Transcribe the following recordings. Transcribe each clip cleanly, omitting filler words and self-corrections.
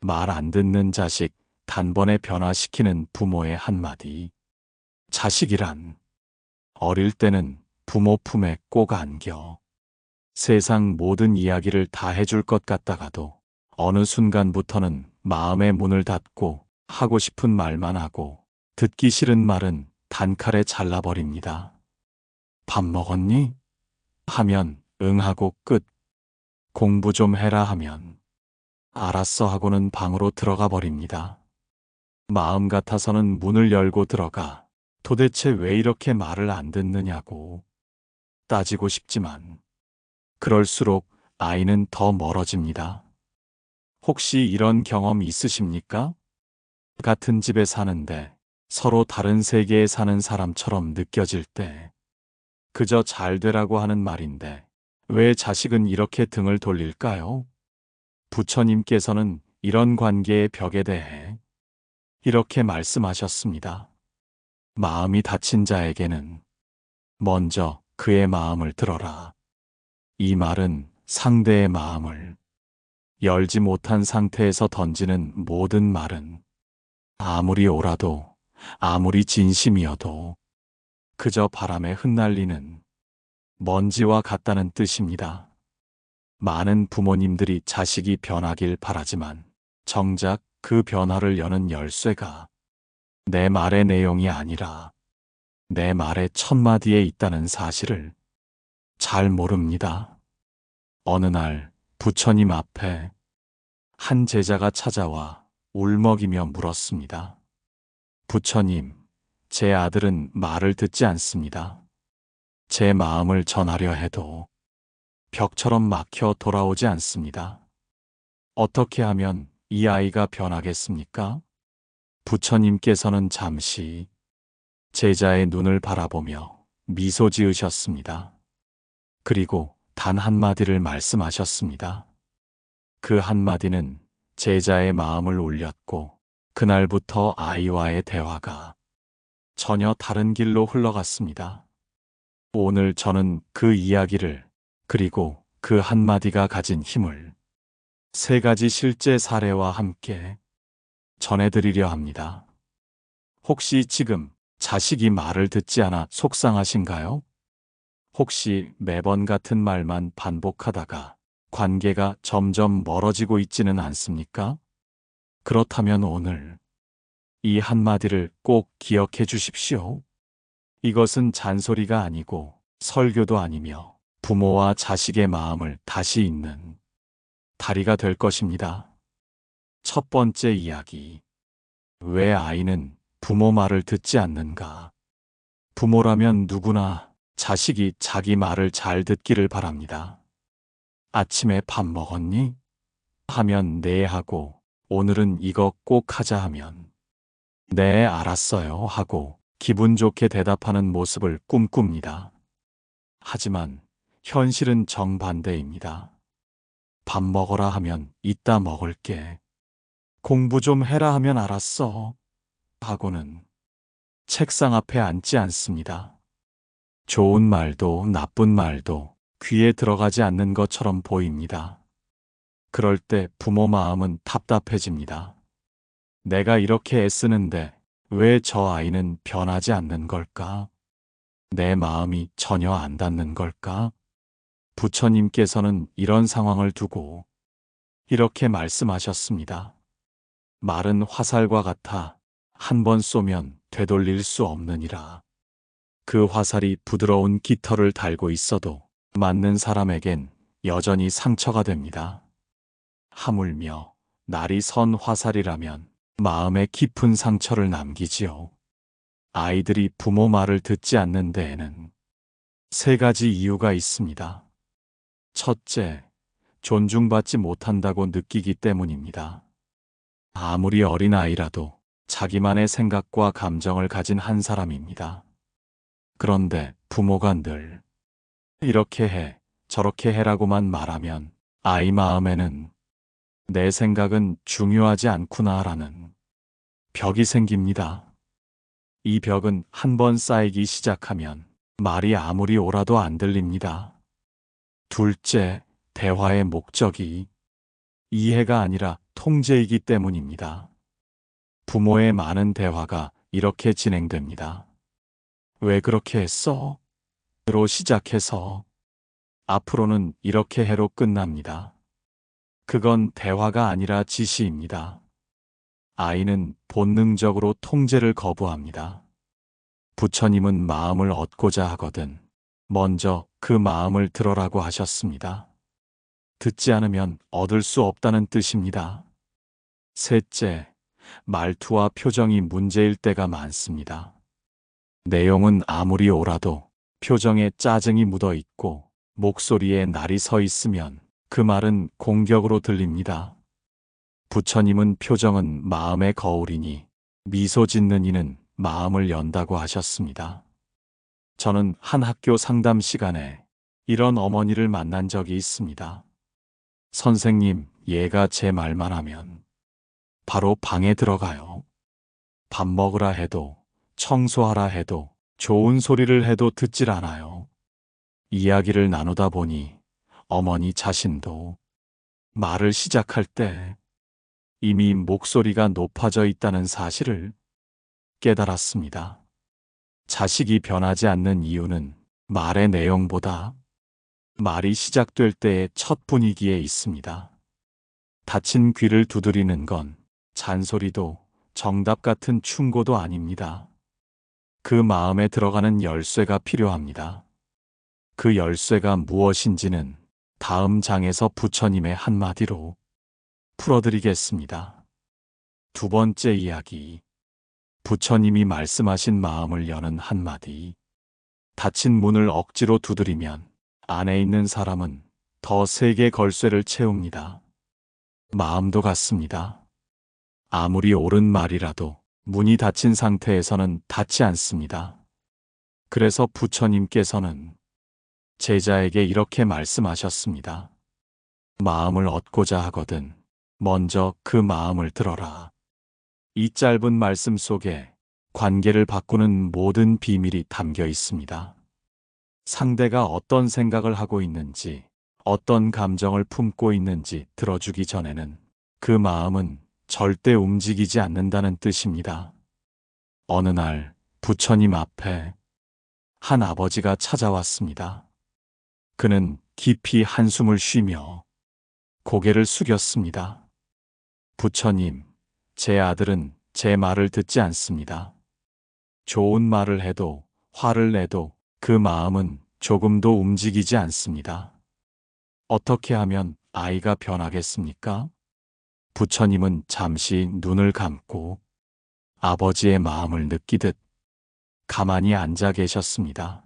말 안 듣는 자식 단번에 변화시키는 부모의 한마디. 자식이란 어릴 때는 부모 품에 꼭 안겨 세상 모든 이야기를 다 해줄 것 같다가도 어느 순간부터는 마음의 문을 닫고 하고 싶은 말만 하고 듣기 싫은 말은 단칼에 잘라버립니다. 밥 먹었니? 하면 응 하고 끝. 공부 좀 해라 하면 알았어 하고는 방으로 들어가 버립니다. 마음 같아서는 문을 열고 들어가 도대체 왜 이렇게 말을 안 듣느냐고 따지고 싶지만 그럴수록 아이는 더 멀어집니다. 혹시 이런 경험 있으십니까? 같은 집에 사는데 서로 다른 세계에 사는 사람처럼 느껴질 때 그저 잘 되라고 하는 말인데 왜 자식은 이렇게 등을 돌릴까요? 부처님께서는 이런 관계의 벽에 대해 이렇게 말씀하셨습니다. 마음이 다친 자에게는 먼저 그의 마음을 들어라. 이 말은 상대의 마음을 열지 못한 상태에서 던지는 모든 말은 아무리 옳아도 아무리 진심이어도 그저 바람에 흩날리는 먼지와 같다는 뜻입니다. 많은 부모님들이 자식이 변하길 바라지만 정작 그 변화를 여는 열쇠가 내 말의 내용이 아니라 내 말의 첫마디에 있다는 사실을 잘 모릅니다. 어느 날 부처님 앞에 한 제자가 찾아와 울먹이며 물었습니다. 부처님, 제 아들은 말을 듣지 않습니다. 제 마음을 전하려 해도 벽처럼 막혀 돌아오지 않습니다. 어떻게 하면 이 아이가 변하겠습니까? 부처님께서는 잠시 제자의 눈을 바라보며 미소 지으셨습니다. 그리고 단 한마디를 말씀하셨습니다. 그 한마디는 제자의 마음을 울렸고 그날부터 아이와의 대화가 전혀 다른 길로 흘러갔습니다. 오늘 저는 그 이야기를 그리고 그 한마디가 가진 힘을 세 가지 실제 사례와 함께 전해드리려 합니다. 혹시 지금 자식이 말을 듣지 않아 속상하신가요? 혹시 매번 같은 말만 반복하다가 관계가 점점 멀어지고 있지는 않습니까? 그렇다면 오늘 이 한마디를 꼭 기억해 주십시오. 이것은 잔소리가 아니고 설교도 아니며 부모와 자식의 마음을 다시 잇는 다리가 될 것입니다. 첫 번째 이야기. 왜 아이는 부모 말을 듣지 않는가? 부모라면 누구나 자식이 자기 말을 잘 듣기를 바랍니다. 아침에 밥 먹었니? 하면 네 하고 오늘은 이거 꼭 하자 하면 네 알았어요 하고 기분 좋게 대답하는 모습을 꿈꿉니다. 하지만 현실은 정반대입니다. 밥 먹어라 하면 이따 먹을게. 공부 좀 해라 하면 알았어 하고는 책상 앞에 앉지 않습니다. 좋은 말도 나쁜 말도 귀에 들어가지 않는 것처럼 보입니다. 그럴 때 부모 마음은 답답해집니다. 내가 이렇게 애쓰는데 왜 저 아이는 변하지 않는 걸까? 내 마음이 전혀 안 닿는 걸까? 부처님께서는 이런 상황을 두고 이렇게 말씀하셨습니다. 말은 화살과 같아 한 번 쏘면 되돌릴 수 없느니라. 그 화살이 부드러운 깃털을 달고 있어도 맞는 사람에겐 여전히 상처가 됩니다. 하물며 날이 선 화살이라면 마음에 깊은 상처를 남기지요. 아이들이 부모 말을 듣지 않는 데에는 세 가지 이유가 있습니다. 첫째, 존중받지 못한다고 느끼기 때문입니다. 아무리 어린 아이라도 자기만의 생각과 감정을 가진 한 사람입니다. 그런데 부모가 늘 이렇게 해, 저렇게 해라고만 말하면 아이 마음에는 내 생각은 중요하지 않구나라는 벽이 생깁니다. 이 벽은 한 번 쌓이기 시작하면 말이 아무리 옳아도 안 들립니다. 둘째, 대화의 목적이 이해가 아니라 통제이기 때문입니다. 부모의 많은 대화가 이렇게 진행됩니다. 왜 그렇게 했어? 로 시작해서 앞으로는 이렇게 해로 끝납니다. 그건 대화가 아니라 지시입니다. 아이는 본능적으로 통제를 거부합니다. 부처님은 마음을 얻고자 하거든 먼저 그 마음을 들어라고 하셨습니다. 듣지 않으면 얻을 수 없다는 뜻입니다. 셋째, 말투와 표정이 문제일 때가 많습니다. 내용은 아무리 옳아도 표정에 짜증이 묻어 있고 목소리에 날이 서 있으면 그 말은 공격으로 들립니다. 부처님은 표정은 마음의 거울이니 미소 짓는 이는 마음을 연다고 하셨습니다. 저는 한 학교 상담 시간에 이런 어머니를 만난 적이 있습니다. 선생님, 얘가 제 말만 하면 바로 방에 들어가요. 밥 먹으라 해도, 청소하라 해도, 좋은 소리를 해도 듣질 않아요. 이야기를 나누다 보니 어머니 자신도 말을 시작할 때 이미 목소리가 높아져 있다는 사실을 깨달았습니다. 자식이 변하지 않는 이유는 말의 내용보다 말이 시작될 때의 첫 분위기에 있습니다. 닫힌 귀를 두드리는 건 잔소리도 정답 같은 충고도 아닙니다. 그 마음에 들어가는 열쇠가 필요합니다. 그 열쇠가 무엇인지는 다음 장에서 부처님의 한마디로 풀어드리겠습니다. 두 번째 이야기. 부처님이 말씀하신 마음을 여는 한마디. 닫힌 문을 억지로 두드리면 안에 있는 사람은 더 세게 걸쇠를 채웁니다. 마음도 같습니다. 아무리 옳은 말이라도 문이 닫힌 상태에서는 닫지 않습니다. 그래서 부처님께서는 제자에게 이렇게 말씀하셨습니다. 마음을 얻고자 하거든 먼저 그 마음을 들어라. 이 짧은 말씀 속에 관계를 바꾸는 모든 비밀이 담겨 있습니다. 상대가 어떤 생각을 하고 있는지, 어떤 감정을 품고 있는지 들어주기 전에는 그 마음은 절대 움직이지 않는다는 뜻입니다. 어느 날 부처님 앞에 한 아버지가 찾아왔습니다. 그는 깊이 한숨을 쉬며 고개를 숙였습니다. 부처님, 제 아들은 제 말을 듣지 않습니다. 좋은 말을 해도 화를 내도 그 마음은 조금도 움직이지 않습니다. 어떻게 하면 아이가 변하겠습니까? 부처님은 잠시 눈을 감고 아버지의 마음을 느끼듯 가만히 앉아 계셨습니다.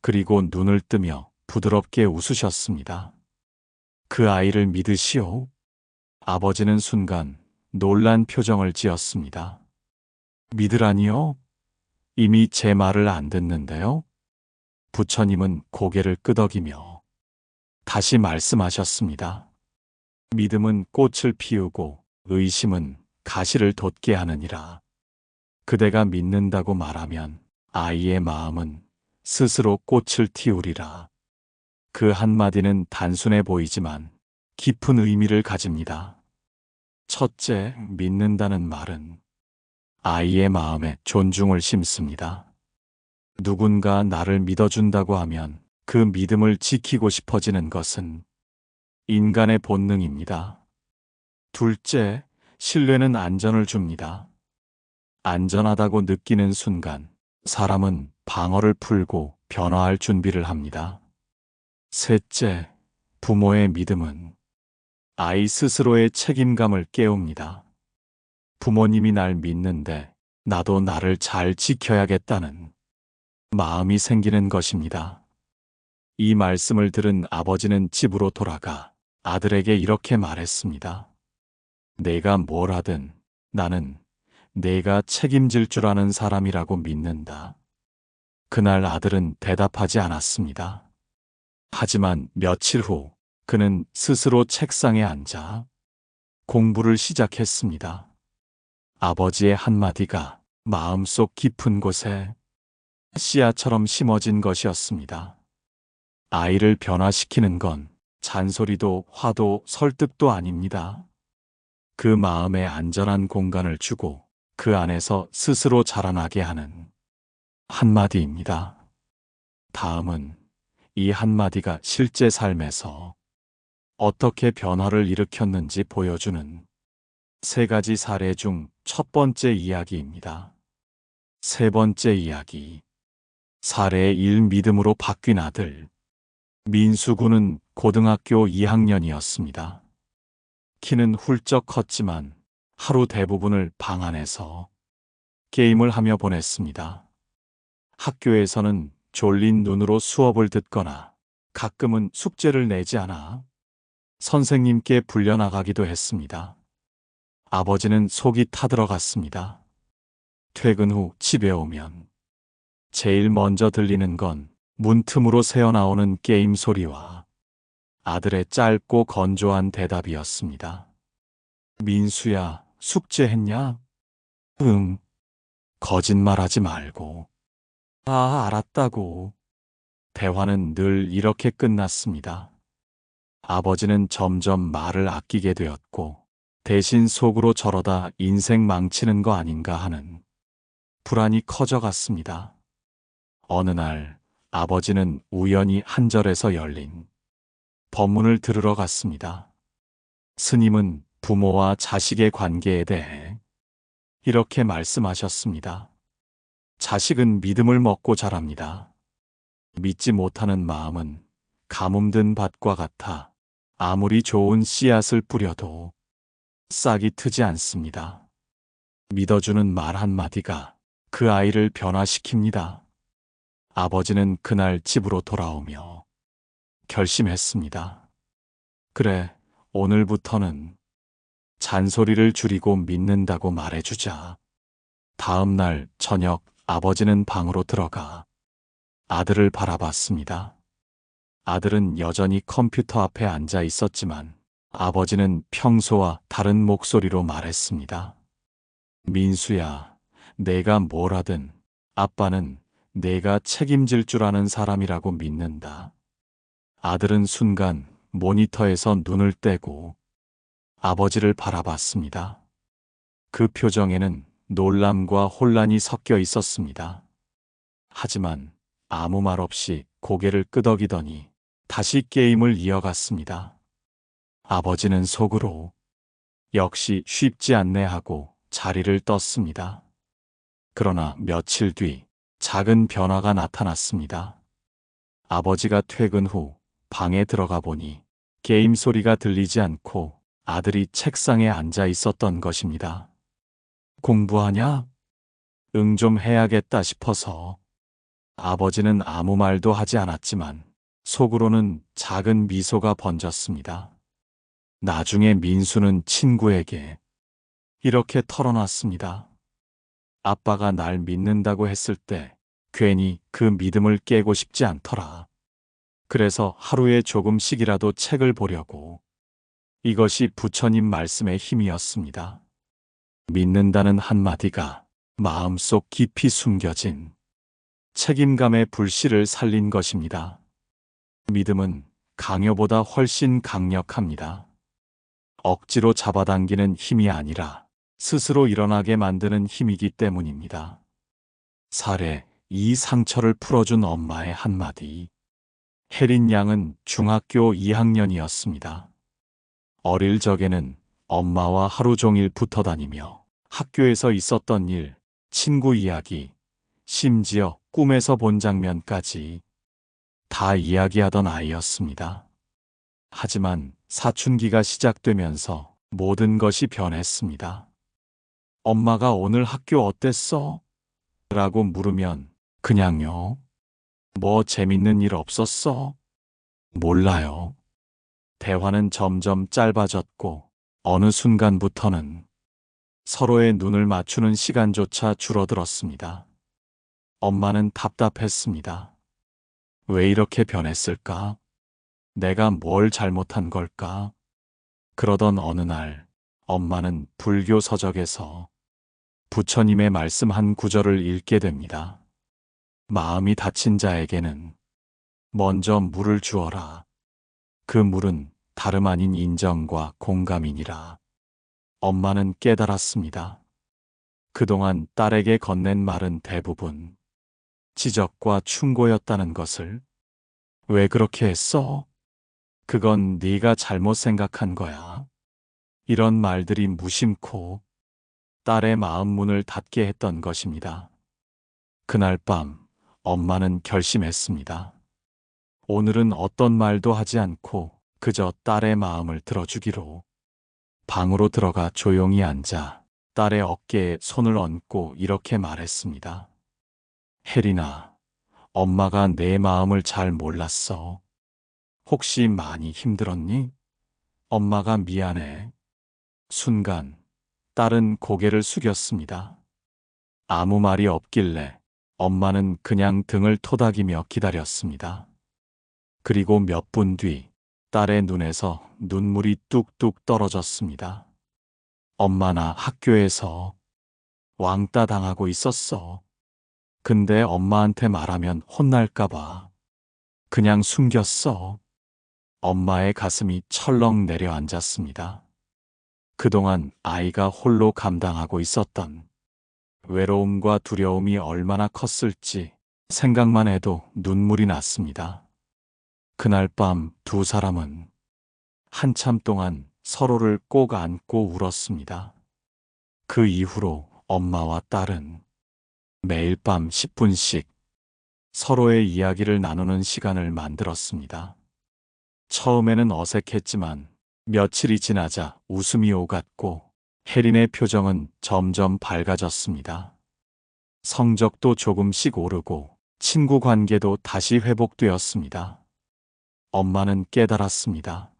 그리고 눈을 뜨며 부드럽게 웃으셨습니다. 그 아이를 믿으시오. 아버지는 순간 놀란 표정을 지었습니다. 믿으라니요? 이미 제 말을 안 듣는데요? 부처님은 고개를 끄덕이며 다시 말씀하셨습니다. 믿음은 꽃을 피우고 의심은 가시를 돋게 하느니라. 그대가 믿는다고 말하면 아이의 마음은 스스로 꽃을 틔우리라. 그 한마디는 단순해 보이지만 깊은 의미를 가집니다. 첫째, 믿는다는 말은 아이의 마음에 존중을 심습니다. 누군가 나를 믿어준다고 하면 그 믿음을 지키고 싶어지는 것은 인간의 본능입니다. 둘째, 신뢰는 안전을 줍니다. 안전하다고 느끼는 순간 사람은 방어를 풀고 변화할 준비를 합니다. 셋째, 부모의 믿음은 아이 스스로의 책임감을 깨웁니다. 부모님이 날 믿는데 나도 나를 잘 지켜야겠다는 마음이 생기는 것입니다. 이 말씀을 들은 아버지는 집으로 돌아가 아들에게 이렇게 말했습니다. 내가 뭘 하든 나는 내가 책임질 줄 아는 사람이라고 믿는다. 그날 아들은 대답하지 않았습니다. 하지만 며칠 후 그는 스스로 책상에 앉아 공부를 시작했습니다. 아버지의 한마디가 마음속 깊은 곳에 씨앗처럼 심어진 것이었습니다. 아이를 변화시키는 건 잔소리도 화도 설득도 아닙니다. 그 마음에 안전한 공간을 주고 그 안에서 스스로 자라나게 하는 한마디입니다. 다음은 이 한마디가 실제 삶에서 어떻게 변화를 일으켰는지 보여주는 세 가지 사례 중 첫 번째 이야기입니다. 세 번째 이야기. 사례 1. 믿음으로 바뀐 아들. 민수 군은 고등학교 2학년이었습니다. 키는 훌쩍 컸지만 하루 대부분을 방 안에서 게임을 하며 보냈습니다. 학교에서는 졸린 눈으로 수업을 듣거나 가끔은 숙제를 내지 않아 선생님께 불려나가기도 했습니다. 아버지는 속이 타들어갔습니다. 퇴근 후 집에 오면 제일 먼저 들리는 건 문틈으로 새어나오는 게임 소리와 아들의 짧고 건조한 대답이었습니다. 민수야, 숙제했냐? 응. 거짓말하지 말고. 아, 알았다고. 대화는 늘 이렇게 끝났습니다. 아버지는 점점 말을 아끼게 되었고 대신 속으로 저러다 인생 망치는 거 아닌가 하는 불안이 커져갔습니다. 어느 날 아버지는 우연히 한절에서 열린 법문을 들으러 갔습니다. 스님은 부모와 자식의 관계에 대해 이렇게 말씀하셨습니다. 자식은 믿음을 먹고 자랍니다. 믿지 못하는 마음은 가뭄든 밭과 같아 아무리 좋은 씨앗을 뿌려도 싹이 트지 않습니다. 믿어주는 말 한마디가 그 아이를 변화시킵니다. 아버지는 그날 집으로 돌아오며 결심했습니다. 그래, 오늘부터는 잔소리를 줄이고 믿는다고 말해주자. 다음 날 저녁 아버지는 방으로 들어가 아들을 바라봤습니다. 아들은 여전히 컴퓨터 앞에 앉아 있었지만 아버지는 평소와 다른 목소리로 말했습니다. 민수야, 내가 뭘 하든 아빠는 내가 책임질 줄 아는 사람이라고 믿는다. 아들은 순간 모니터에서 눈을 떼고 아버지를 바라봤습니다. 그 표정에는 놀람과 혼란이 섞여 있었습니다. 하지만 아무 말 없이 고개를 끄덕이더니 다시 게임을 이어갔습니다. 아버지는 속으로 역시 쉽지 않네 하고 자리를 떴습니다. 그러나 며칠 뒤 작은 변화가 나타났습니다. 아버지가 퇴근 후 방에 들어가 보니 게임 소리가 들리지 않고 아들이 책상에 앉아 있었던 것입니다. 공부하냐? 응, 좀 해야겠다 싶어서. 아버지는 아무 말도 하지 않았지만 속으로는 작은 미소가 번졌습니다. 나중에 민수는 친구에게 이렇게 털어놨습니다. 아빠가 날 믿는다고 했을 때 괜히 그 믿음을 깨고 싶지 않더라. 그래서 하루에 조금씩이라도 책을 보려고. 이것이 부처님 말씀의 힘이었습니다. 믿는다는 한마디가 마음속 깊이 숨겨진 책임감의 불씨를 살린 것입니다. 믿음은 강요보다 훨씬 강력합니다. 억지로 잡아당기는 힘이 아니라 스스로 일어나게 만드는 힘이기 때문입니다. 사례, 이 상처를 풀어준 엄마의 한마디. 혜린 양은 중학교 2학년이었습니다. 어릴 적에는 엄마와 하루 종일 붙어 다니며 학교에서 있었던 일, 친구 이야기, 심지어 꿈에서 본 장면까지 다 이야기하던 아이였습니다. 하지만 사춘기가 시작되면서 모든 것이 변했습니다. 엄마가 오늘 학교 어땠어? 라고 물으면 그냥요. 뭐 재밌는 일 없었어? 몰라요. 대화는 점점 짧아졌고 어느 순간부터는 서로의 눈을 맞추는 시간조차 줄어들었습니다. 엄마는 답답했습니다. 왜 이렇게 변했을까? 내가 뭘 잘못한 걸까? 그러던 어느 날 엄마는 불교 서적에서 부처님의 말씀 한 구절을 읽게 됩니다. 마음이 다친 자에게는 먼저 물을 주어라. 그 물은 다름 아닌 인정과 공감이니라. 엄마는 깨달았습니다. 그동안 딸에게 건넨 말은 대부분 지적과 충고였다는 것을. 왜 그렇게 했어? 그건 네가 잘못 생각한 거야. 이런 말들이 무심코 딸의 마음 문을 닫게 했던 것입니다. 그날 밤 엄마는 결심했습니다. 오늘은 어떤 말도 하지 않고 그저 딸의 마음을 들어주기로. 방으로 들어가 조용히 앉아 딸의 어깨에 손을 얹고 이렇게 말했습니다. 혜린아, 엄마가 내 마음을 잘 몰랐어. 혹시 많이 힘들었니? 엄마가 미안해. 순간 딸은 고개를 숙였습니다. 아무 말이 없길래 엄마는 그냥 등을 토닥이며 기다렸습니다. 그리고 몇 분 뒤 딸의 눈에서 눈물이 뚝뚝 떨어졌습니다. 엄마 나 학교에서 왕따 당하고 있었어. 근데 엄마한테 말하면 혼날까봐 그냥 숨겼어. 엄마의 가슴이 철렁 내려앉았습니다. 그동안 아이가 홀로 감당하고 있었던 외로움과 두려움이 얼마나 컸을지 생각만 해도 눈물이 났습니다. 그날 밤 두 사람은 한참 동안 서로를 꼭 안고 울었습니다. 그 이후로 엄마와 딸은 매일 밤 10분씩 서로의 이야기를 나누는 시간을 만들었습니다. 처음에는 어색했지만 며칠이 지나자 웃음이 오갔고 혜린의 표정은 점점 밝아졌습니다. 성적도 조금씩 오르고 친구 관계도 다시 회복되었습니다. 엄마는 깨달았습니다.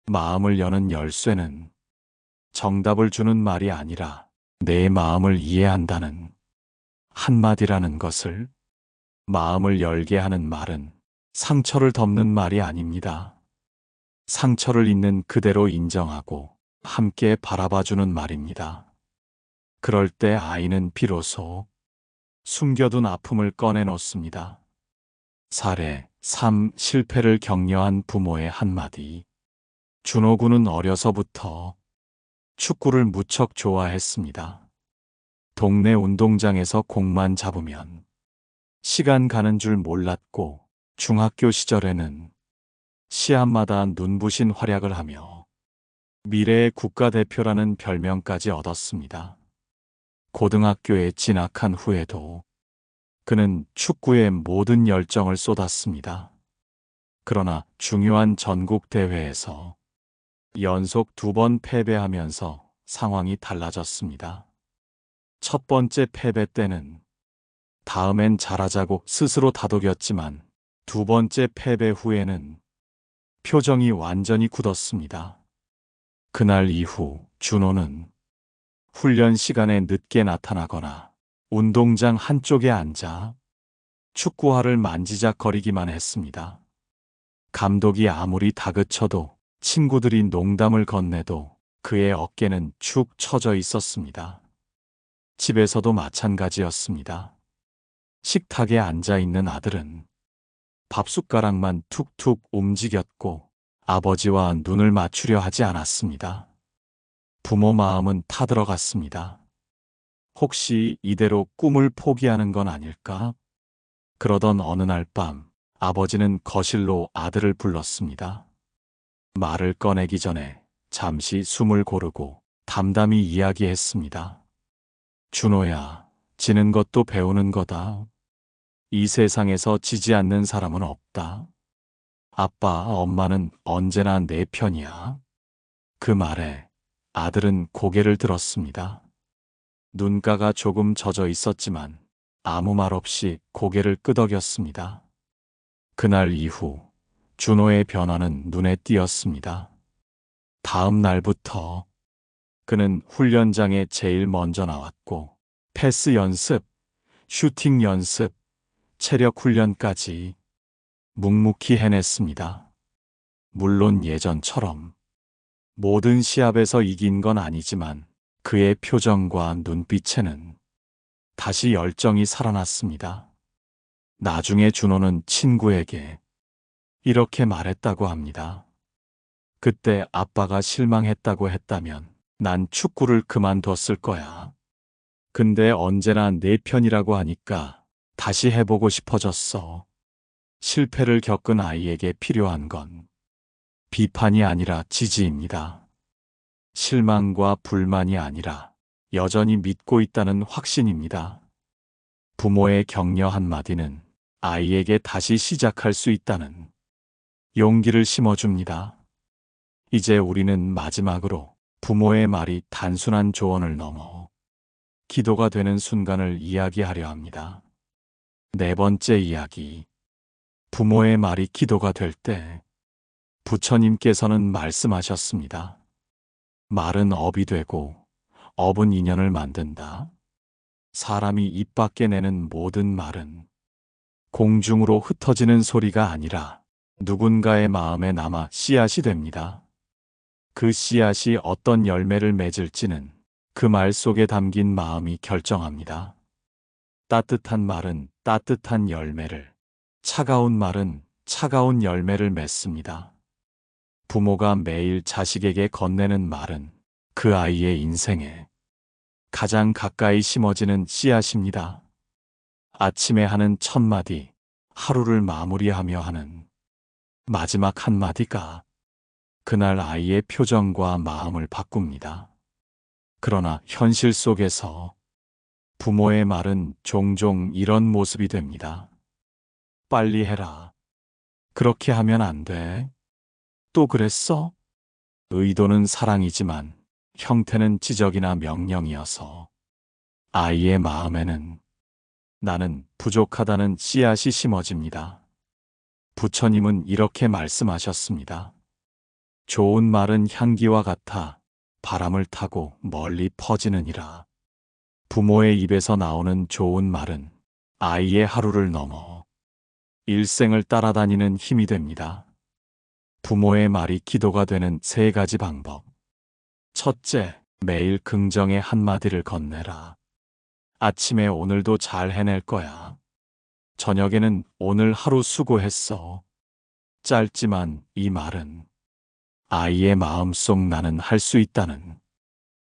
마음을 여는 열쇠는 정답을 주는 말이 아니라 내 마음을 이해한다는 한마디라는 것을. 마음을 열게 하는 말은 상처를 덮는 말이 아닙니다. 상처를 있는 그대로 인정하고 함께 바라봐주는 말입니다. 그럴 때 아이는 비로소 숨겨둔 아픔을 꺼내놓습니다. 사례 3. 실패를 격려한 부모의 한마디. 준호 군은 어려서부터 축구를 무척 좋아했습니다. 동네 운동장에서 공만 잡으면 시간 가는 줄 몰랐고 중학교 시절에는 시합마다 눈부신 활약을 하며 미래의 국가대표라는 별명까지 얻었습니다. 고등학교에 진학한 후에도 그는 축구에 모든 열정을 쏟았습니다. 그러나 중요한 전국 대회에서 연속 2번 패배하면서 상황이 달라졌습니다. 첫 번째 패배 때는 다음엔 잘하자고 스스로 다독였지만 두 번째 패배 후에는 표정이 완전히 굳었습니다. 그날 이후 준호는 훈련 시간에 늦게 나타나거나 운동장 한쪽에 앉아 축구화를 만지작거리기만 했습니다. 감독이 아무리 다그쳐도 친구들이 농담을 건네도 그의 어깨는 축 처져 있었습니다. 집에서도 마찬가지였습니다. 식탁에 앉아 있는 아들은 밥숟가락만 툭툭 움직였고 아버지와 눈을 맞추려 하지 않았습니다. 부모 마음은 타들어갔습니다. 혹시 이대로 꿈을 포기하는 건 아닐까? 그러던 어느 날 밤 아버지는 거실로 아들을 불렀습니다. 말을 꺼내기 전에 잠시 숨을 고르고 담담히 이야기했습니다. 준호야, 지는 것도 배우는 거다. 이 세상에서 지지 않는 사람은 없다. 아빠, 엄마는 언제나 내 편이야. 그 말에 아들은 고개를 들었습니다. 눈가가 조금 젖어 있었지만 아무 말 없이 고개를 끄덕였습니다. 그날 이후 준호의 변화는 눈에 띄었습니다. 다음 날부터 그는 훈련장에 제일 먼저 나왔고 패스 연습, 슈팅 연습, 체력 훈련까지 묵묵히 해냈습니다. 물론 예전처럼 모든 시합에서 이긴 건 아니지만 그의 표정과 눈빛에는 다시 열정이 살아났습니다. 나중에 준호는 친구에게 이렇게 말했다고 합니다. 그때 아빠가 실망했다고 했다면 난 축구를 그만뒀을 거야. 근데 언제나 내 편이라고 하니까 다시 해보고 싶어졌어. 실패를 겪은 아이에게 필요한 건 비판이 아니라 지지입니다. 실망과 불만이 아니라 여전히 믿고 있다는 확신입니다. 부모의 격려 한마디는 아이에게 다시 시작할 수 있다는 용기를 심어줍니다. 이제 우리는 마지막으로 부모의 말이 단순한 조언을 넘어 기도가 되는 순간을 이야기하려 합니다. 네 번째 이야기. 부모의 말이 기도가 될 때 부처님께서는 말씀하셨습니다. 말은 업이 되고 업은 인연을 만든다. 사람이 입 밖에 내는 모든 말은 공중으로 흩어지는 소리가 아니라 누군가의 마음에 남아 씨앗이 됩니다. 그 씨앗이 어떤 열매를 맺을지는 그 말 속에 담긴 마음이 결정합니다. 따뜻한 말은 따뜻한 열매를, 차가운 말은 차가운 열매를 맺습니다. 부모가 매일 자식에게 건네는 말은 그 아이의 인생에 가장 가까이 심어지는 씨앗입니다. 아침에 하는 첫 마디, 하루를 마무리하며 하는 마지막 한마디가 그날 아이의 표정과 마음을 바꿉니다. 그러나 현실 속에서 부모의 말은 종종 이런 모습이 됩니다. 빨리 해라. 그렇게 하면 안 돼. 또 그랬어? 의도는 사랑이지만 형태는 지적이나 명령이어서 아이의 마음에는 나는 부족하다는 씨앗이 심어집니다. 부처님은 이렇게 말씀하셨습니다. 좋은 말은 향기와 같아 바람을 타고 멀리 퍼지느니라. 부모의 입에서 나오는 좋은 말은 아이의 하루를 넘어 일생을 따라다니는 힘이 됩니다. 부모의 말이 기도가 되는 세 가지 방법. 첫째, 매일 긍정의 한마디를 건네라. 아침에 오늘도 잘 해낼 거야. 저녁에는 오늘 하루 수고했어. 짧지만 이 말은 아이의 마음속 나는 할 수 있다는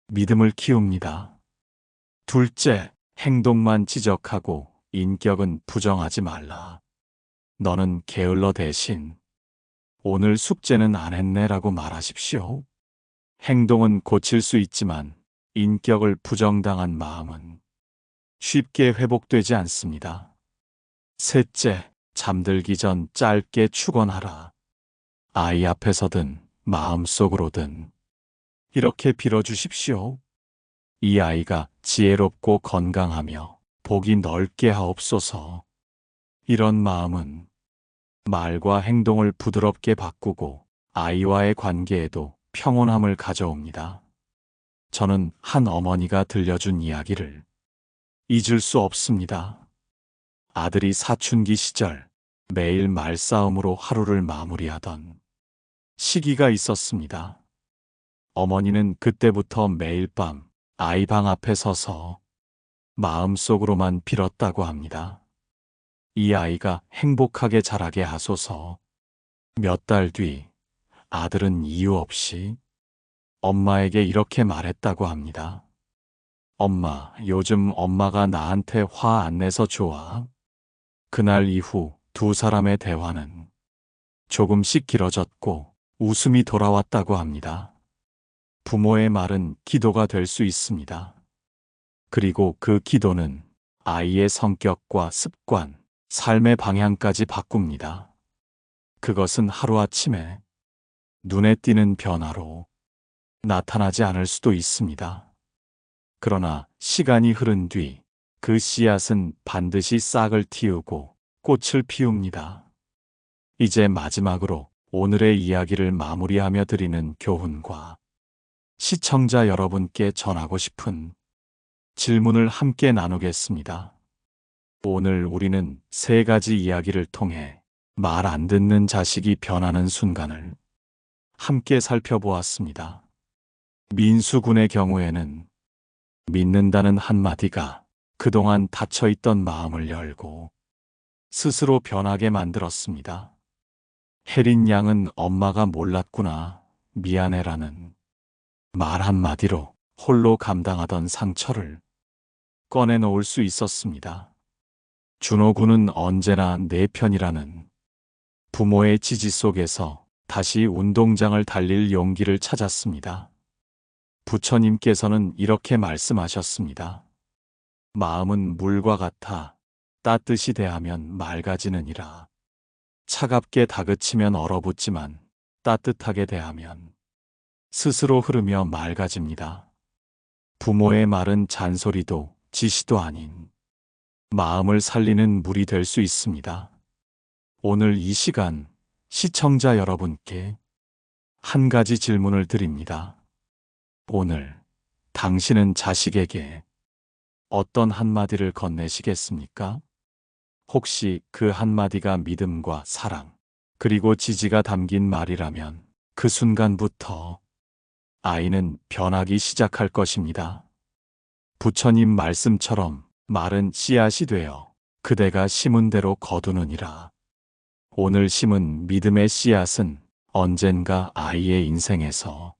믿음을 키웁니다. 둘째, 행동만 지적하고 인격은 부정하지 말라. 너는 게을러 대신 오늘 숙제는 안 했네라고 말하십시오. 행동은 고칠 수 있지만 인격을 부정당한 마음은 쉽게 회복되지 않습니다. 셋째, 잠들기 전 짧게 축원하라. 아이 앞에서든 마음속으로든 이렇게 빌어주십시오. 이 아이가 지혜롭고 건강하며 복이 넓게 하옵소서. 이런 마음은 말과 행동을 부드럽게 바꾸고 아이와의 관계에도 평온함을 가져옵니다. 저는 한 어머니가 들려준 이야기를 잊을 수 없습니다. 아들이 사춘기 시절 매일 말싸움으로 하루를 마무리하던 시기가 있었습니다. 어머니는 그때부터 매일 밤 아이 방 앞에 서서 마음속으로만 빌었다고 합니다. 이 아이가 행복하게 자라게 하소서. 몇 달 뒤 아들은 이유 없이 엄마에게 이렇게 말했다고 합니다. 엄마, 요즘 엄마가 나한테 화 안 내서 좋아. 그날 이후 두 사람의 대화는 조금씩 길어졌고 웃음이 돌아왔다고 합니다. 부모의 말은 기도가 될 수 있습니다. 그리고 그 기도는 아이의 성격과 습관, 삶의 방향까지 바꿉니다. 그것은 하루아침에 눈에 띄는 변화로 나타나지 않을 수도 있습니다. 그러나 시간이 흐른 뒤 그 씨앗은 반드시 싹을 틔우고 꽃을 피웁니다. 이제 마지막으로 오늘의 이야기를 마무리하며 드리는 교훈과 시청자 여러분께 전하고 싶은 질문을 함께 나누겠습니다. 오늘 우리는 세 가지 이야기를 통해 말 안 듣는 자식이 변하는 순간을 함께 살펴보았습니다. 민수군의 경우에는 믿는다는 한마디가 그동안 닫혀있던 마음을 열고 스스로 변하게 만들었습니다. 혜린 양은 엄마가 몰랐구나, 미안해라는 말 한마디로 홀로 감당하던 상처를 꺼내놓을 수 있었습니다. 준호 군은 언제나 내 편이라는 부모의 지지 속에서 다시 운동장을 달릴 용기를 찾았습니다. 부처님께서는 이렇게 말씀하셨습니다. 마음은 물과 같아 따뜻이 대하면 맑아지느니라. 차갑게 다그치면 얼어붙지만 따뜻하게 대하면 스스로 흐르며 맑아집니다. 부모의 말은 잔소리도 지시도 아닌 마음을 살리는 물이 될 수 있습니다. 오늘 이 시간 시청자 여러분께 한 가지 질문을 드립니다. 오늘 당신은 자식에게 어떤 한마디를 건네시겠습니까? 혹시 그 한마디가 믿음과 사랑, 그리고 지지가 담긴 말이라면 그 순간부터 아이는 변하기 시작할 것입니다. 부처님 말씀처럼 말은 씨앗이 되어 그대가 심은 대로 거두느니라. 오늘 심은 믿음의 씨앗은 언젠가 아이의 인생에서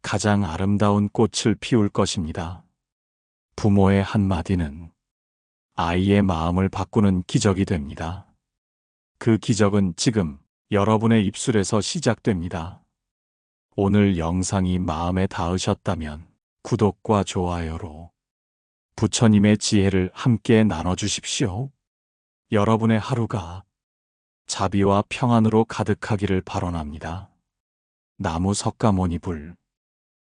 가장 아름다운 꽃을 피울 것입니다. 부모의 한마디는 아이의 마음을 바꾸는 기적이 됩니다. 그 기적은 지금 여러분의 입술에서 시작됩니다. 오늘 영상이 마음에 닿으셨다면 구독과 좋아요로 부처님의 지혜를 함께 나눠주십시오. 여러분의 하루가 자비와 평안으로 가득하기를 발언합니다. 나무 석가모니 불